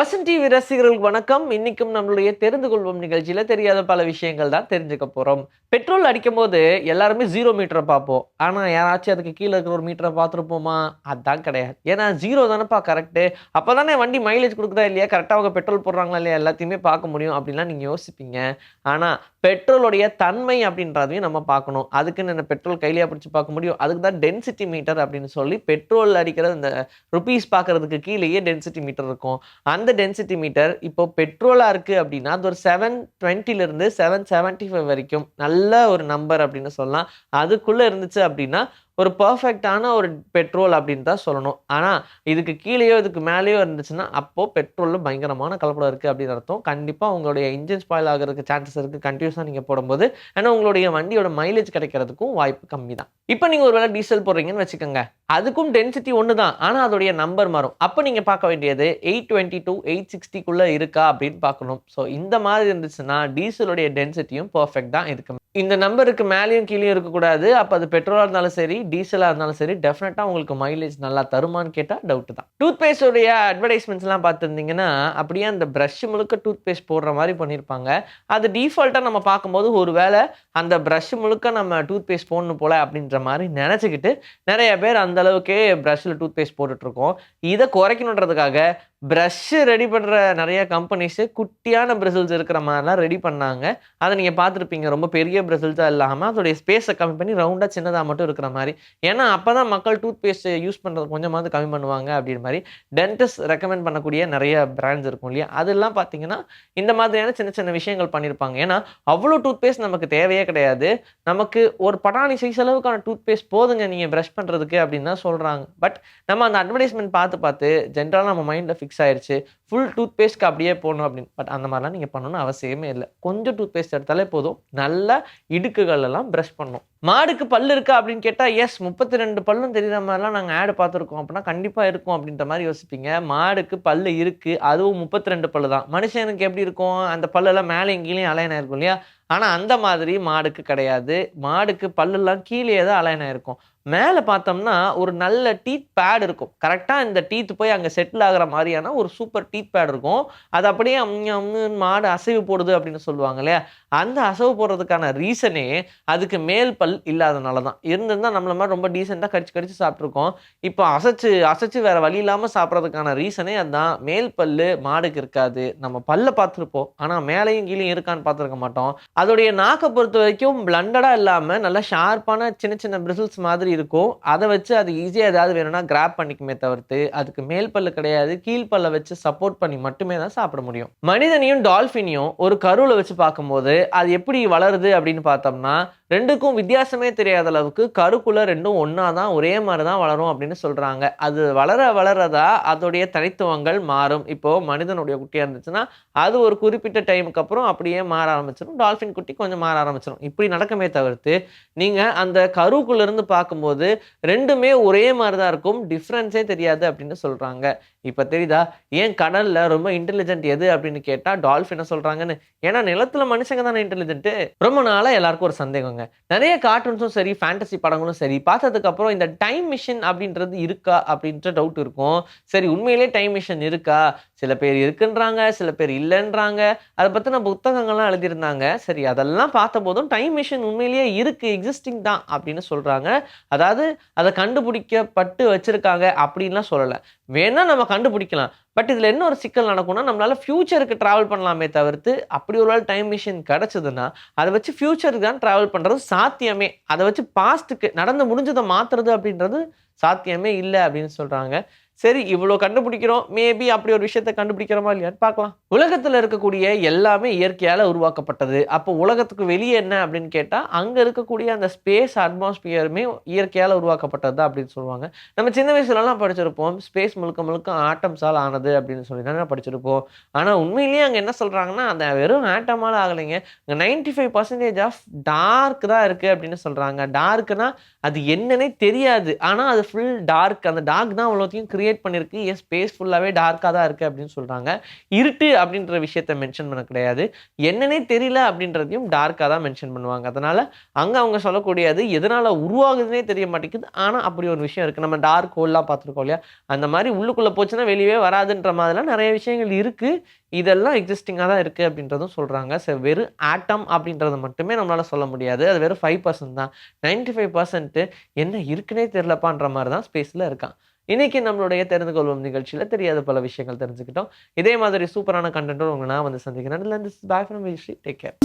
Vasan TV ரசிகர்களுக்கு வணக்கம். இன்னைக்கும் நம்மளுடைய தெரிந்து கொள்வோம் நிகழ்ச்சியில தெரியாத பல விஷயங்கள் தான் தெரிஞ்சுக்க போறோம். பெட்ரோல் அடிக்கும்போது எல்லாருமே 0 மீட்டர பார்ப்போம். ஆனா யாராச்சும் அதுக்கு கீழ இருக்கிற ஒரு மீட்டர பார்த்துருப்போமா? அதான் கிடையாது. ஏன்னா 0 தானப்பா கரெக்ட்டு. அப்பதானே வண்டி மைலேஜ் குடுக்குதா இல்லையா? கரெக்ட்டா அவங்க பெட்ரோல் போடுறாங்களா இல்லையா? எல்லாத்தையுமே பார்க்க முடியும் அப்படின்லாம் நீங்க யோசிப்பீங்க. ஆனா பெட்ரோலுடைய தன்மை அப்படின்றதையும் நம்ம பார்க்கணும். அதுக்குன்னு என்ன பெட்ரோல் கையிலயா பிடிச்சு பார்க்க முடியும்? அதுக்கு தான் டென்சிட்டி மீட்டர் அப்படின்னு சொல்லி பெட்ரோல் அடிக்கிற இந்த ரூபீஸ் பார்க்கறதுக்கு கீழேயே டென்சிட்டி மீட்டர் இருக்கும். அந்த டென்சிட்டி மீட்டர் இப்போ பெட்ரோலா இருக்கு அப்படின்னா, அது ஒரு 720லிருந்து 775 வரைக்கும் நல்ல ஒரு நம்பர் அப்படின்னு சொல்லலாம். அதுக்குள்ள இருந்துச்சு அப்படின்னா, ஒரு பெர்ஃபெக்ட்டான ஒரு பெட்ரோல் அப்படின்னு தான் சொல்லணும். ஆனா, இதுக்கு கீழயோ, இதுக்கு மேலயோ இருந்துச்சுன்னா, அப்போ பெட்ரோல்ல பயங்கரமான கலப்படம் இருக்கு அப்படின்னு அர்த்தம். கண்டிப்பா உங்களுடைய இன்ஜின் ஸ்பாயில் ஆகுறதுக்கு சான்சஸ் இருக்கு. கன்டினியூஸா நீங்க போடும்போது. ஏன்னா, உங்களுடைய வண்டியோட மைலேஜ் கிடைக்கிறதுக்கும் வாய்ப்பு கம்மி தான். இப்ப நீங்க ஒரு வேள டீசல் போடுறீங்கன்னு வச்சுக்கோங்க. அதுக்கும் டென்சிட்டி ஒண்ணு தான். ஆனா, அதோடைய நம்பர் மாறும். அப்ப நீங்க பார்க்க வேண்டியது 820 டூ 860க்குள்ள இருக்கா அப்படின்னு பார்க்கணும். ஸோ இந்த மாதிரி இருந்துச்சுன்னா, டீசலுடைய டென்சிட்டியும் பெர்ஃபெக்ட் தான் இருக்கு. இந்த நம்பருக்கு மேலயும் கீழயும் இருக்கக்கூடாது. அப்ப அது பெட்ரோலா இருந்தாலும் சரி, டீசலா இருந்தாலும் சரி, டெஃபினட்டா உங்களுக்கு மைலேஜ் நல்லா தருமான்னு கேட்டா டவுட் தான். டூத் பேஸ்ட் உடைய அட்வர்டைஸ்மெண்ட்ஸ்லாம் பார்த்திருந்தீங்கன்னா, அப்படியே அந்த பிரஷ் முழுக்க டூத் பேஸ்ட் போடுற மாரி பண்ணியிருப்பாங்க. அது டிஃபால்ட்டா நம்ம பார்க்கும்போது ஒரு வேள அந்த பிரஷ் முழுக்க நம்ம டூத் பேஸ்ட் போடணும் போல அப்படின்ற மாரி நெனச்சுக்கிட்டு, நெறைய பேர் அந்த அளவுக்கே பிரஷ்ல டூத் பேஸ்ட் போட்டுட்டு இருக்கோம். இத குறைக்கணுன்றதுக்காக பிரஷ் ரெடி பண்ற நெறைய கம்பெனிஸ் குட்டியான பிரிசில்ஸ் இருக்கிற மாரிலாம் ரெடி பண்ணாங்க. அத நீங்க பார்த்திருப்பீங்க. ரொம்ப பெரிய பிரிசில்ஸா இல்லாம, அதோடைய ஸ்பேஸ கம்மி பண்ணி ரவுண்டா சின்னதா மட்டும் இருக்கிற மாரி. ஏன்னா, அப்பதான் மக்கள் டூத் பேஸ்ட் யூஸ் பண்றத கொஞ்சமாவது கம்மி பண்ணுவாங்க அப்படின்ற மாரி, டென்டிஸ்ட் ரெக்கமெண்ட் பண்ணக்கூடிய நெறைய பிராண்ட்ஸ் இருக்கும் இல்லையா? அதெல்லாம் பார்த்தீங்கன்னா, இந்த மாதிரியான சின்ன சின்ன விஷயங்கள் பண்ணியிருப்பாங்க. ஏன்னா, அவ்ளோ டூத் பேஸ்ட் நமக்கு தேவையே கிடையாது. நமக்கு ஒரு பட்டாணி சைஸ் அளவுக்கான டூத் பேஸ்ட் போதுங்க நீங்க பிரஷ் பண்றதுக்கு அப்படின்னு தான் சொல்றாங்க. பட் நம்ம அந்த அட்வர்டைஸ்மென்ட் பார்த்து பார்த்து ஜென்ரலா நம்ம மைண்ட்ல ஃபிக்ஸ் ஆயிருச்சு. ஃபுல் டூத் பேஸ்ட்க்கு அப்படியே போடணும் அப்படின்னு. பட் அந்த மாரிலாம் நீங்க பண்ணணும்னு அவசியமே இல்ல. கொஞ்சம் டூத் பேஸ்ட் எடுத்தாலே போதும். நல்லா இடுக்குகள் எல்லாம் பிரஷ் பண்ணணும். மாடுக்கு பல்லு இருக்கா அப்படின்னு கேட்டா, எஸ் 32 பல்லும் தெரியிற மாரிலாம் நாங்க ஆட் பார்த்துருக்கோம். அப்படின்னா கண்டிப்பா இருக்கும் அப்படின்ற மாரி யோசிப்பீங்க. மாடுக்கு பல்லு இருக்கு. அதுவும் 32 பல்லு தான். மனுஷனுக்கு எப்படி இருக்கும்? அந்த பல்லெல்லாம் மேலயும் கீழயும் அலைன் ஆயிருக்கும் இல்லையா? ஆனா அந்த மாதிரி மாடுக்கு கிடையாது. மாடுக்கு பல்லெல்லாம் கீழயே தான் அலைன் ஆயிருக்கும். மேல பார்த்தோம்னா, ஒரு நல்ல டீத் பேட் இருக்கும். கரெக்ட்டா இந்த டீத் போய் அங்க செட்டில் ஆகுற மாரியான ஒரு சூப்பர் டீத் பேட் இருக்கும். அது அப்படியே அம்ன்னு மாடு அசைவு போடுது அப்படின்னு சொல்லுவாங்க இல்லையா? அந்த அசைவு போடுறதுக்கான ரீசனே அதுக்கு மேல் பல் இல்லாதனால தான். இருந்திருந்தா நம்மள மாரி ரொம்ப டீசென்ட்டா கடிச்சு கடிச்சு சாப்ட்டுருக்கோம். இப்போ அசச்சு அசச்சு வேற வழி இல்லாம சாப்பிடுறதுக்கான ரீசனே அதான். மேல் பல்லு மாடுக்கு இருக்காது. நம்ம பல்ல பார்த்துருப்போம். ஆனா மேலயும் கீழயும் இருக்கான்னு பார்த்துருக்க மாட்டோம். அதோடைய நாக்க பொறுத்தவரைக்கும் பிளண்டடா இல்லாம, நல்லா ஷார்ப்பான சின்ன சின்ன பிரிசில்ஸ் மாதிரி இருக்கும். அத வச்சு அது ஈஸியா ஏதாவது வேணும்னா கிராப் பண்ணிக்குமே தவிர்த்து, அதுக்கு மேல் பல்லு கிடையாது. கீழ் பல்ல வச்சு சப்போர்ட் பண்ணி மட்டுமே தான் சாப்பிட முடியும். மனிதனையும், டால்ஃபினையும் ஒரு கருவுல வச்சு பார்க்கும்போது, அது எப்படி வளருது அப்படின்னு பார்த்தோம்னா, 2க்கும் வித்தியாசமே தெரியாத அளவுக்கு கருக்குள்ள 2ம் ஒண்ணா தான், ஒரே மாரி தான் வளரும் அப்படின்னு சொல்றாங்க. அது வளர வளர தான் அதோடைய தனித்துவங்கள் மாறும். இப்போ மனிதனுடைய குட்டியா இருந்துச்சுன்னா, அது ஒரு குறிப்பிட்ட டைமுக்கு அப்புறம் அப்படியே மாற ஆரம்பிச்சுரும். டால்ஃபின் குட்டி கொஞ்சம் மாற ஆரம்பிச்சுரும். இப்படி நடக்குமே தவிர்த்து, நீங்க அந்த கருவுக்குள்ள இருந்து பார்க்கும்போது 2மே ஒரே மாரி தான் இருக்கும். டிஃபரன்ஸே தெரியாது அப்படின்னு சொல்றாங்க. இப்ப தெரியுதா? ஏன் கடல்ல ரொம்ப இன்டெலிஜென்ட் எது அப்படின்னு கேட்டா டால்ஃபின சொல்றாங்கன்னு. ஏன்னா நிலத்துல மனுஷங்க தானே இன்டெலிஜென்ட். ரொம்ப நாளா எல்லாருக்கும் ஒரு சந்தேகங்க. நெறைய கார்ட்டூன்ஸும் சரி, ஃபேண்டசி படங்களும் சரி, பார்த்ததுக்கு அப்புறம் இந்த டைம் மிஷின் அப்படின்றது இருக்கா? அப்படின்ற டவுட் இருக்கும். சரி உண்மையிலேயே டைம் மிஷின் இருக்கா? சில பேர் இருக்குன்றாங்க, சில பேர் இல்லன்றாங்க. அத பத்தின புத்தகங்கள்லாம் எழுதியிருந்தாங்க. சரி அதெல்லாம் பார்த்தபோதும் டைம் மிஷின் உண்மையிலேயே இருக்கு, எக்ஸிஸ்டிங் தான் அப்படின்னு சொல்றாங்க. அதாவது அத கண்டுபிடிக்கப்பட்டு வச்சிருக்காங்க அப்படின்லாம் சொல்லல. வேணா நம்ம கண்டுபிடிக்கலாம். பட் இதுல என்ன ஒரு சிக்கல் நடக்கும்னா, நம்மளால ஃபியூச்சருக்கு டிராவல் பண்ணலாமே தவிர்த்து, அப்படி ஒரு வேள டைம் மிஷின் கிடைச்சதுன்னா, அத வச்சு ஃபியூச்சருக்கு தான் டிராவல் பண்றது சாத்தியமே. அத வச்சு பாஸ்ட்க்கு நடந்து முடிஞ்சத மாத்துறது அப்படின்றது சாத்தியமே இல்ல அப்படின்னு சொல்றாங்க. சரி இவ்ளோ கண்டுபிடிக்கிறோம். மேபி அப்படி ஒரு விஷயத்த கண்டுபிடிக்கிறோமா இல்லையான்னு பார்க்கலாம். உலகத்துல இருக்கக்கூடிய எல்லாமே இயற்கையால உருவாக்கப்பட்டது. அப்போ உலகத்துக்கு வெளிய என்ன அப்படின்னு கேட்டா, அங்க இருக்கக்கூடிய அந்த ஸ்பேஸ் அட்மாஸ்பியருமே இயற்கையால உருவாக்கப்பட்டது தான் அப்படின்னு சொல்லுவாங்க. நம்ம சின்ன வயசுலலாம் படிச்சிருப்போம். ஸ்பேஸ் முழுக்க முழுக்க ஆட்டம்ஸால ஆனது அப்படின்னு சொல்லி தானே படிச்சிருப்போம். ஆனா உண்மையிலேயே அங்க என்ன சொல்றாங்கன்னா, அந்த வெறும் ஆட்டமால ஆகலைங்க. அங்க 95% ஆஃப் டார்க் தான் இருக்கு அப்படின்னு சொல்றாங்க. டார்க்னா அது என்னன்னே தெரியாது. ஆனா அது ஃபுல் டார்க். அந்த டார்க் தான் அவ்வளோத்தையும் கிரியேட் பண்ணியிருக்கு. ஸ்பேஸ் ஃபுல்லாவே டார்க்கா தான் இருக்கு அப்படின்னு சொல்றாங்க. இருட்டு அப்படின்ற விஷயத்த மென்ஷன் பண்ண கிடையாது. என்னன்னே தெரியல அப்படின்றதையும் டார்க்கா தான் மென்ஷன் பண்ணுவாங்க. அதனால அங்க அவங்க சொல்லக்கூடியது எதனால உருவாகுதுன்னே தெரிய மாட்டேங்குது. ஆனா அப்படி ஒரு விஷயம் இருக்கு. நம்ம டார்க் ஹோல்லாம் பார்த்துருக்கோம் இல்லையா? அந்த மாரி உள்ளுக்குள்ள போச்சுன்னா வெளியவே வராதுன்ற மாதிரிலாம் நெறைய விஷயங்கள் இருக்கு. இதெல்லாம் எக்ஸிஸ்டிங்கா தான் இருக்கு அப்படின்றதும் சொல்றாங்க. வெறும் ஆட்டம் அப்படின்றத மட்டுமே நம்மளால சொல்ல முடியாது. அது வெறும் 5% தான். 95% என்ன இருக்குன்னே தெரியலப்பான்ற மாரி தான் ஸ்பேஸ்ல இருக்கான். இன்னைக்கு நம்மளுடைய தெரிந்து கொள்வோம் நிகழ்ச்சியில தெரியாத பல விஷயங்கள் தெரிஞ்சுக்கிட்டோம். இதே மாதிரி சூப்பரான கன்டென்ட்டோட உங்கள நான் வந்து சந்திக்கிறேன். This is bye from Vijay. Take care.